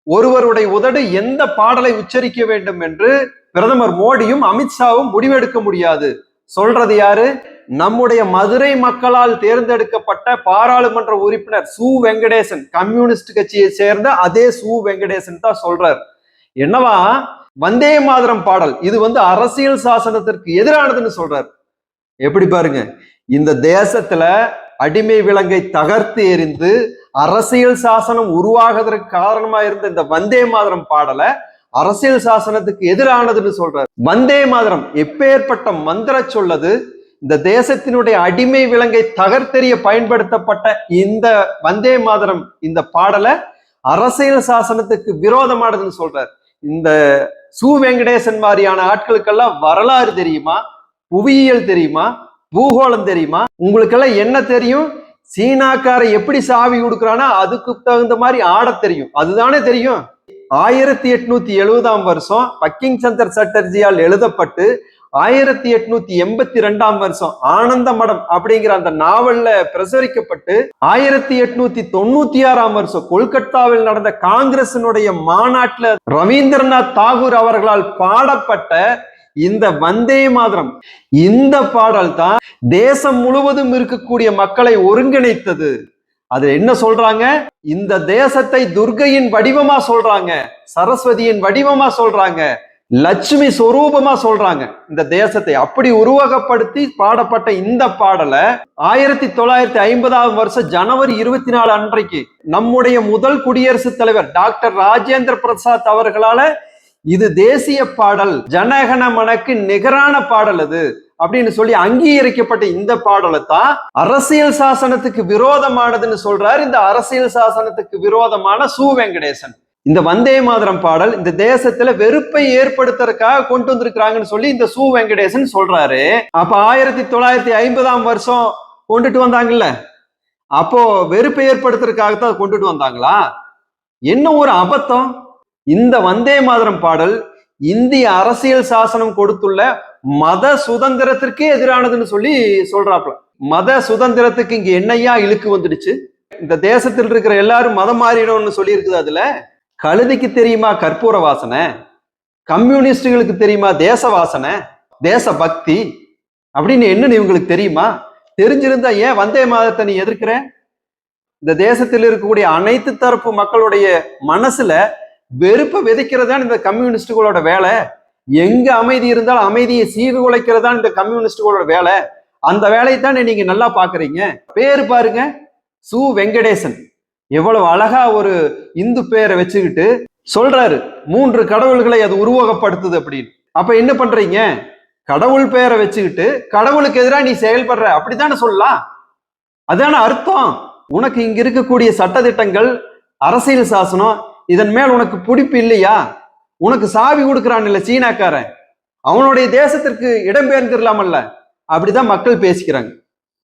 ஒருவருடைய உதடு எந்த பாடலை உச்சரிக்க வேண்டும் என்று பிரதமர் மோடியும் அமித்ஷாவும் முடிவெடுக்க முடியாது. சொல்றது யாரு? நம்முடைய மதுரை மக்களால் தேர்ந்தெடுக்கப்பட்ட பாராளுமன்ற உறுப்பினர் சு வெங்கடேசன், கம்யூனிஸ்ட் கட்சியை சேர்ந்த அதே சு வெங்கடேசன் தான் சொல்றார். என்னவா, வந்தே மாதரம் பாடல் இது அரசியல் சாசனத்திற்கு எதிரானதுன்னு சொல்றார். எப்படி பாருங்க, இந்த தேசத்துல அடிமை விலங்கை தகர்த்து எறிந்து அரசியல் சாசனம் உருவாகுவதற்கு காரணமா இருந்த இந்த வந்தே மாதரம் பாடலை அரசியல் சாசனத்துக்கு எதிரானதுன்னு சொல்றாரு. வந்தே மாதரம் எப்பேற்பட்ட மந்திர சொல்லது. இந்த தேசத்தினுடைய அடிமை விலங்கை தகர்த்தெறிய பயன்படுத்தப்பட்ட இந்த வந்தே மாதரம் இந்த பாடலை அரசியல் சாசனத்துக்கு விரோதமானதுன்னு சொல்றார். இந்த சு வெங்கடேசன் மாதிரியான ஆட்களுக்கெல்லாம் வரலாறு தெரியுமா? புவியியல் தெரியுமா? பூகோளம் தெரியுமா? உங்களுக்கெல்லாம் என்ன தெரியும்? சீனாக்காரை எப்படி சாவி கொடுக்குறானா அதுக்கு தகுந்த மாதிரி ஆட தெரியும், அதுதானே தெரியும். 1870 வருஷம் பக்கிங் சந்தர் சட்டர்ஜியால் எழுதப்பட்டு 1882 வருஷம் ஆனந்த மடம் அப்படிங்கிற அந்த நாவல்ல பிரசுரிக்கப்பட்டு 1896 வருஷம் கொல்கத்தாவில் நடந்த காங்கிரசினுடைய மாநாட்டில் ரவீந்திரநாத் தாகூர் அவர்களால் பாடப்பட்ட இந்த வந்தே மாதரம், இந்த பாடல் தான் தேசம் முழுவதும் இருக்கக்கூடிய மக்களை ஒருங்கிணைத்தது. அது என்ன சொல்றாங்க? இந்த தேசத்தை துர்கையின் வடிவமா சொல்றாங்க, சரஸ்வதியின் வடிவமா சொல்றாங்க, லட்சுமி சொரூபமா சொல்றாங்க. இந்த தேசத்தை அப்படி உருவகப்படுத்தி பாடப்பட்ட இந்த பாடலை 1950 வருஷம் ஜனவரி 24 அன்றைக்கு நம்முடைய முதல் குடியரசுத் தலைவர் டாக்டர் ராஜேந்திர பிரசாத் அவர்களால இது தேசிய பாடல், ஜனகணமனக்கு நிகரான பாடல் அது அப்படின்னு சொல்லி அங்கீகரிக்கப்பட்ட இந்த பாடலை தான் அரசியல் சாசனத்துக்கு விரோதமானதுன்னு சொல்றாரு இந்த அரசியல் சாசனத்துக்கு விரோதமான சு வெங்கடேசன். இந்த வந்தே மாதரம் பாடல் இந்த தேசத்துல வெறுப்பை ஏற்படுத்துறதுக்காக கொண்டு வந்திருக்கிறாங்கன்னு சொல்லி இந்த சு வெங்கடேசன் சொல்றாரு. அப்ப 1950 வருஷம் கொண்டுட்டு வந்தாங்கல்ல, அப்போ வெறுப்பை ஏற்படுத்துறதுக்காகத்தான் கொண்டுட்டு வந்தாங்களா? என்ன ஒரு அபத்தம்! இந்த வந்தே மாதரம் பாடல் இந்திய அரசியல் சாசனம் கொடுத்துள்ள மத சுதந்திரத்திற்கே எதிரானதுன்னு சொல்லி சொல்றாப்ல. மத சுதந்திரத்துக்கு இங்க என்னையா இழுக்கு வந்துடுச்சு? இந்த தேசத்தில் இருக்கிற எல்லாரும் மதம் மாறிடணும்னு சொல்லி இருக்குது. அதுல கழுதிக்கு தெரியுமா கற்பூர வாசனை? கம்யூனிஸ்டுகளுக்கு தெரியுமா தேச வாசனை, தேச பக்தி அப்படின்னு என்னன்னு இவங்களுக்கு தெரியுமா? தெரிஞ்சிருந்தா ஏன் வந்தே மாதத்தை நீ எதிர்க்கிற? இந்த தேசத்தில் இருக்கக்கூடிய அனைத்து தரப்பு மக்களுடைய மனசுல வெறுப்பை விதைக்கிறதான் இந்த கம்யூனிஸ்டுகளோட வேலை. எங்க அமைதி இருந்தாலும் அமைதியை சீர்குலைக்கிறதான் இந்த கம்யூனிஸ்டுகளோட வேலை. அந்த வேலையை தான் நீங்க நல்லா பாக்குறீங்க. பேரு பாருங்க, சு வெங்கடேசன். எவ்வளவு அழகா ஒரு இந்து பேரை வச்சுக்கிட்டு சொல்றாரு 3 கடவுள்களை அது உருவகப்படுத்துது அப்படின்னு. அப்ப என்ன பண்றீங்க? கடவுள் பெயரை வச்சுக்கிட்டு கடவுளுக்கு எதிராக நீ செயல்படுற அப்படித்தானே சொல்லலாம். அதான அர்த்தம். உனக்கு இங்க இருக்கக்கூடிய சட்டதிட்டங்கள், அரசியல் சாசனம், இதன் மேல் உனக்கு பிடிப்பு இல்லையா? உனக்கு சாவி கொடுக்கிறான் இல்ல சீனாக்காரன், அவனுடைய தேசத்திற்கு இடம்பெயர்ந்துடலாமல்ல? அப்படிதான் மக்கள் பேசிக்கிறாங்க.